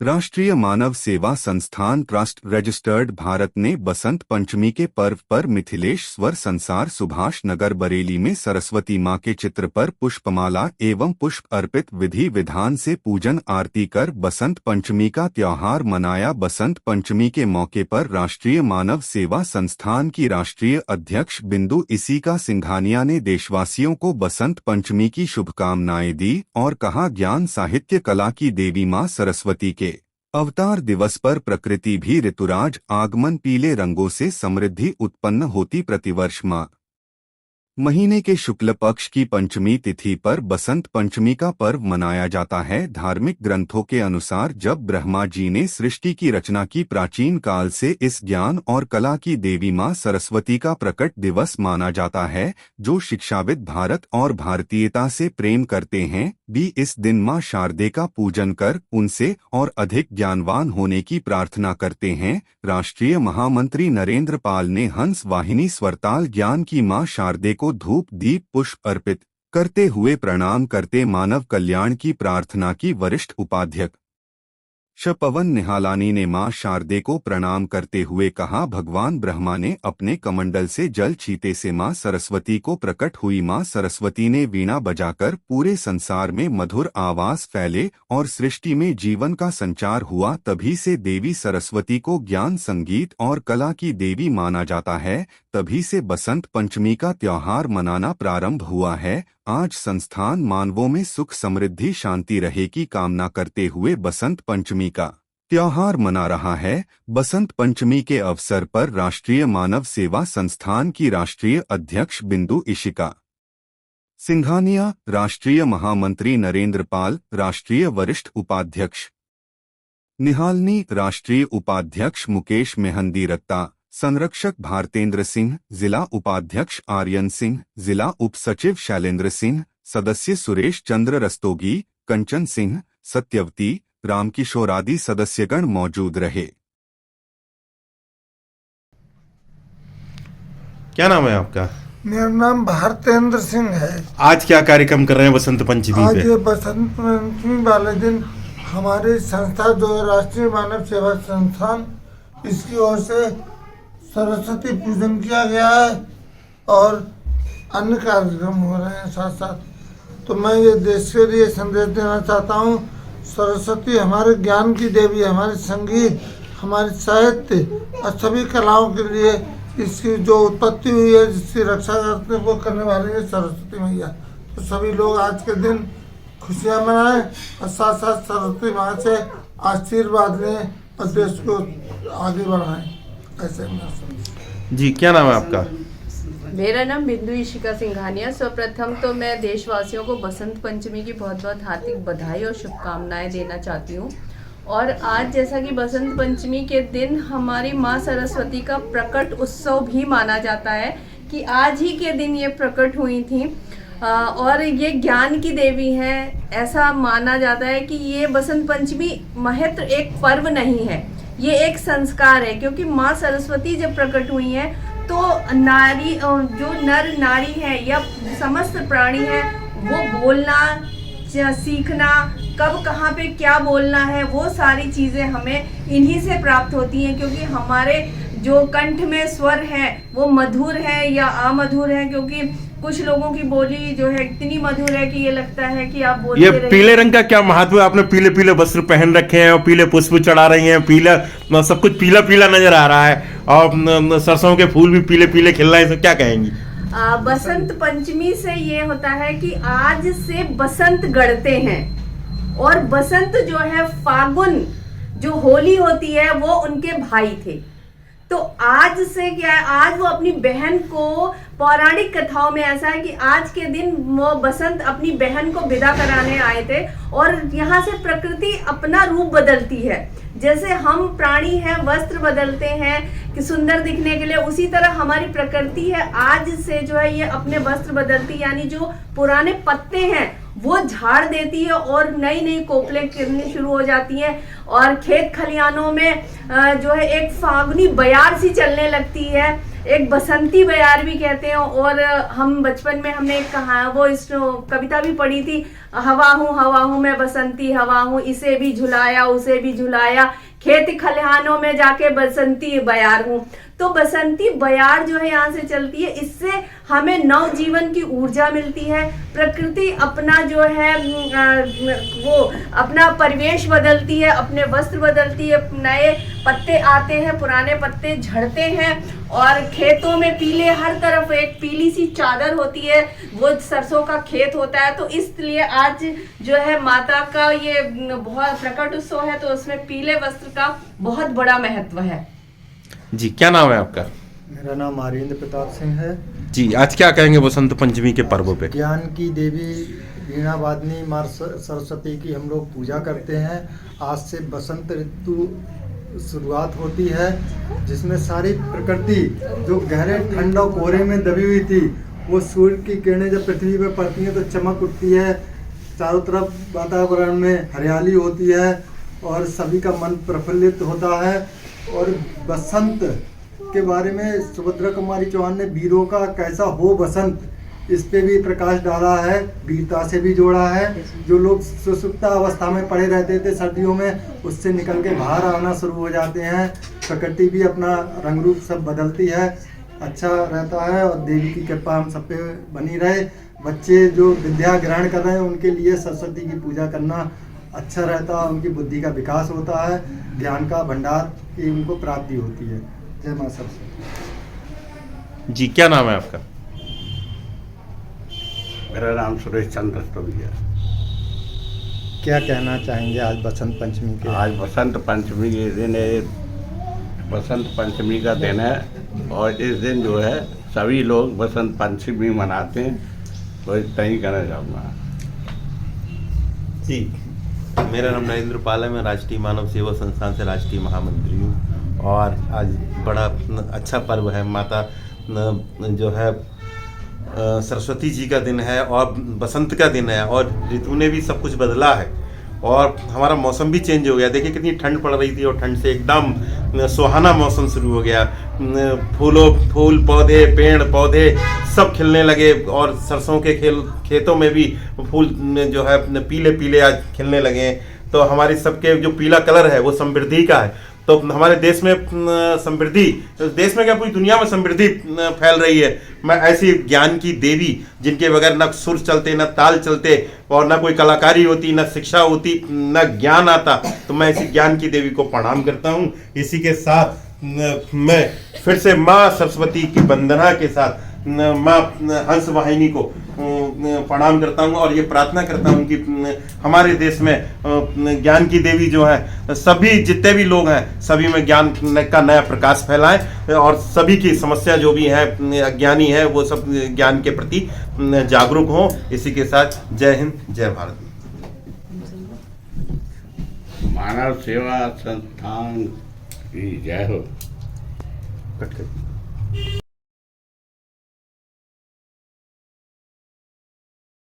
राष्ट्रीय मानव सेवा संस्थान ट्रस्ट रजिस्टर्ड भारत ने बसंत पंचमी के पर्व पर मिथिलेश स्वर संसार सुभाष नगर बरेली में सरस्वती मां के चित्र पर पुष्पमाला एवं पुष्प अर्पित विधि विधान से पूजन आरती कर बसंत पंचमी का त्योहार मनाया। बसंत पंचमी के मौके पर राष्ट्रीय मानव सेवा संस्थान की राष्ट्रीय अध्यक्ष बिंदु इसिका सिंघानिया ने देशवासियों को बसंत पंचमी की शुभकामनाएं दी और कहा, ज्ञान साहित्य कला की देवी मां सरस्वती के अवतार दिवस पर प्रकृति भी ऋतुराज आगमन पीले रंगों से समृद्धि उत्पन्न होती। प्रतिवर्ष माह महीने के शुक्ल पक्ष की पंचमी तिथि पर बसंत पंचमी का पर्व मनाया जाता है। धार्मिक ग्रंथों के अनुसार जब ब्रह्मा जी ने सृष्टि की रचना की, प्राचीन काल से इस ज्ञान और कला की देवी मां सरस्वती का प्रकट दिवस माना जाता है। जो शिक्षाविद भारत और भारतीयता से प्रेम करते हैं भी इस दिन मां शारदे का पूजन कर उनसे और अधिक ज्ञानवान होने की प्रार्थना करते हैं। राष्ट्रीय महामंत्री नरेंद्र पाल ने हंस वाहिनी स्वरताल ज्ञान की मां शारदे को धूप दीप पुष्प अर्पित करते हुए प्रणाम करते मानव कल्याण की प्रार्थना की। वरिष्ठ उपाध्यक्ष पवन निहालानी ने मां शारदे को प्रणाम करते हुए कहा, भगवान ब्रह्मा ने अपने कमंडल से जल छीते से मां सरस्वती को प्रकट हुई। मां सरस्वती ने वीणा बजाकर पूरे संसार में मधुर आवाज फैले और सृष्टि में जीवन का संचार हुआ। तभी से देवी सरस्वती को ज्ञान संगीत और कला की देवी माना जाता है। तभी से बसंत पंचमी का त्योहार मनाना प्रारंभ हुआ है। आज संस्थान मानवों में सुख समृद्धि शांति रहे की कामना करते हुए बसंत पंचमी का त्योहार मना रहा है। बसंत पंचमी के अवसर पर राष्ट्रीय मानव सेवा संस्थान की राष्ट्रीय अध्यक्ष बिंदु इशिका सिंघानिया, राष्ट्रीय महामंत्री नरेंद्र पाल, राष्ट्रीय वरिष्ठ उपाध्यक्ष निहालनी, राष्ट्रीय उपाध्यक्ष मुकेश मेहंदी रत्ता, संरक्षक भारतेंद्र सिंह, जिला उपाध्यक्ष आर्यन सिंह, जिला उप सचिव शैलेंद्र सिंह, सदस्य सुरेश चंद्र रस्तोगी, कंचन सिंह, सत्यवती, रामकिशोर आदि सदस्यगण मौजूद रहे। क्या नाम है आपका? मेरा नाम भारतेंद्र सिंह है। आज क्या कार्यक्रम कर रहे हैं बसंत पंचमी आज पे? ये बसंत पंचमी वाले दिन हमारी संस्था जो है राष्ट्रीय मानव सेवा संस्थान, इसकी ओर से सरस्वती पूजन किया गया है और अन्य कार्यक्रम हो रहे हैं साथ साथ। तो मैं ये देश के लिए संदेश देना चाहता हूँ, सरस्वती हमारे ज्ञान की देवी है, हमारे संगीत, हमारे साहित्य और सभी कलाओं के लिए इसकी जो उत्पत्ति हुई है, जिसकी रक्षा करते वो करने वाली है सरस्वती मैया। तो सभी लोग आज के दिन खुशियाँ मनाएं और साथ साथ सरस्वती माँ से आशीर्वाद लें और देश को आगे बढ़ाएं। ऐसे जी, क्या नाम है आपका? मेरा नाम बिंदु इशिका सिंघानिया। सर्वप्रथम तो मैं देशवासियों को बसंत पंचमी की बहुत बहुत हार्दिक बधाई और शुभकामनाएं देना चाहती हूँ। और आज जैसा कि बसंत पंचमी के दिन हमारी माँ सरस्वती का प्रकट उत्सव भी माना जाता है कि आज ही के दिन ये प्रकट हुई थी और ये ज्ञान की देवी हैं। ऐसा माना जाता है कि ये बसंत पंचमी महज एक पर्व नहीं है, ये एक संस्कार है। क्योंकि माँ सरस्वती जब प्रकट हुई हैं तो नारी, जो नर नारी है या समस्त प्राणी है, वो बोलना सीखना, कब कहाँ पे क्या बोलना है, वो सारी चीज़ें हमें इन्हीं से प्राप्त होती हैं। क्योंकि हमारे जो कंठ में स्वर है वो मधुर है या अमधुर है। क्योंकि कुछ लोगों की बोली जो है इतनी मधुर है कि ये लगता है कि आप बोलते ये पीले रंग का क्या महत्व है? आपने पीले पीले वस्त्र पहन रखे हैं और पीले पुष्प चढ़ा रही हैं, पीला सब कुछ पीला पीला नजर आ रहा है और सरसों के फूल भी पीले पीले खिल रहे हैं, क्या कहेंगी? बसंत पंचमी से ये होता है कि आज से बसंत गढ़ते हैं और बसंत जो है फागुन जो होली होती है वो उनके भाई थे। तो आज से क्या है, आज वो अपनी बहन को, पौराणिक कथाओं में ऐसा है कि आज के दिन वो बसंत अपनी बहन को विदा कराने आए थे। और यहाँ से प्रकृति अपना रूप बदलती है। जैसे हम प्राणी हैं, वस्त्र बदलते हैं कि सुंदर दिखने के लिए, उसी तरह हमारी प्रकृति है आज से जो है ये अपने वस्त्र बदलती, यानी जो पुराने पत्ते हैं वो झाड़ देती है और नई नई कोपलें गिरनी शुरू हो जाती हैं। और खेत खलिहानों में जो है एक फागुनी बयार सी चलने लगती है। एक बसंती बयार भी कहते हैं। और हम बचपन में हमने एक कहा वो इस कविता भी पढ़ी थी, हवा हूँ मैं बसंती हवा हूँ, इसे भी झुलाया उसे भी झुलाया, खेत खलिहानों में जाके बसंती बयार हूँ। तो बसंती बयार जो है यहाँ से चलती है, इससे हमें नव जीवन की ऊर्जा मिलती है। प्रकृति अपना जो है वो अपना परिवेश बदलती है, अपने वस्त्र बदलती है, नए पत्ते आते हैं, पुराने पत्ते झड़ते हैं, और खेतों में पीले, हर तरफ एक पीली सी चादर होती है, वो सरसों का खेत होता है। तो इसलिए आज जो है माता का ये बहुत प्रकट उत्सव है, तो उसमें पीले वस्त्र का बहुत बड़ा महत्व है। जी, क्या नाम है आपका? मेरा नाम आर्येंद्र प्रताप सिंह है। जी, आज क्या कहेंगे बसंत पंचमी के पर्व पे? ज्ञान की देवी वीणा वादनी माँ सरस्वती की हम लोग पूजा करते हैं। आज से बसंत ऋतु शुरुआत होती है, जिसमें सारी प्रकृति जो गहरे ठंड और कोहरे में दबी हुई थी, वो सूर्य की किरणें जब पृथ्वी पर पड़ती हैं तो चमक उठती है। चारों तरफ वातावरण में हरियाली होती है और सभी का मन प्रफुल्लित होता है। और बसंत के बारे में सुभद्रा कुमारी चौहान ने वीरों का कैसा हो बसंत, इस पे भी प्रकाश डाला है, वीरता से भी जोड़ा है। जो लोग सुसुप्त अवस्था में पड़े रहते थे सर्दियों में, उससे निकल के बाहर आना शुरू हो जाते हैं। प्रकृति भी अपना रंग रूप सब बदलती है, अच्छा रहता है। और देवी की कृपा हम सब पे बनी रहे। बच्चे जो विद्या ग्रहण कर रहे हैं उनके लिए सरस्वती की पूजा करना अच्छा रहता है, उनकी बुद्धि का विकास होता है, ज्ञान का भंडार की उनको प्राप्ति होती है। जय मां सरस्वती। जी, क्या नाम है आपका? मेरा नाम सुरेश चंद्र रस्तोगी है। क्या कहना चाहेंगे आज बसंत पंचमी के? आज बसंत पंचमी के दिन है, बसंत पंचमी का दिन है, और इस दिन जो है सभी लोग बसंत पंचमी मनाते हैं। तो इतना ही कहना चाहूँगा। जी, मेरा नाम नरेंद्र पाल है। मैं राष्ट्रीय मानव सेवा संस्थान से राष्ट्रीय महामंत्री हूँ। और आज बड़ा अच्छा पर्व है, माता जो है सरस्वती जी का दिन है और बसंत का दिन है, और ऋतु ने भी सब कुछ बदला है और हमारा मौसम भी चेंज हो गया। देखिए कितनी ठंड पड़ रही थी और ठंड से एकदम सुहाना मौसम शुरू हो गया। फूल पौधे, पेड़ पौधे सब खिलने लगे, और सरसों के खेतों में भी फूल जो है पीले पीले आज खिलने लगे। तो हमारी सबके जो पीला कलर है वो समृद्धि का है। तो हमारे देश में समृद्धि, देश में क्या पूरी दुनिया में समृद्धि फैल रही है। मैं ऐसी ज्ञान की देवी, जिनके बगैर न सुर चलते, न ताल चलते, और न कोई कलाकारी होती, न शिक्षा होती, न ज्ञान आता, तो मैं ऐसी ज्ञान की देवी को प्रणाम करता हूँ। इसी के साथ मैं फिर से माँ सरस्वती की वंदना के साथ माँ हंस वाहिनी को प्रणाम करता हूँ, और ये प्रार्थना करता हूँ कि हमारे देश में ज्ञान की देवी जो है, सभी जितने भी लोग हैं सभी में ज्ञान का नया प्रकाश फैलाएं, और सभी की समस्या जो भी है अज्ञानी है वो सब ज्ञान के प्रति जागरूक हों। इसी के साथ जय हिंद, जय भारत। मानव सेवा संस्थान की जय हो। कट कर।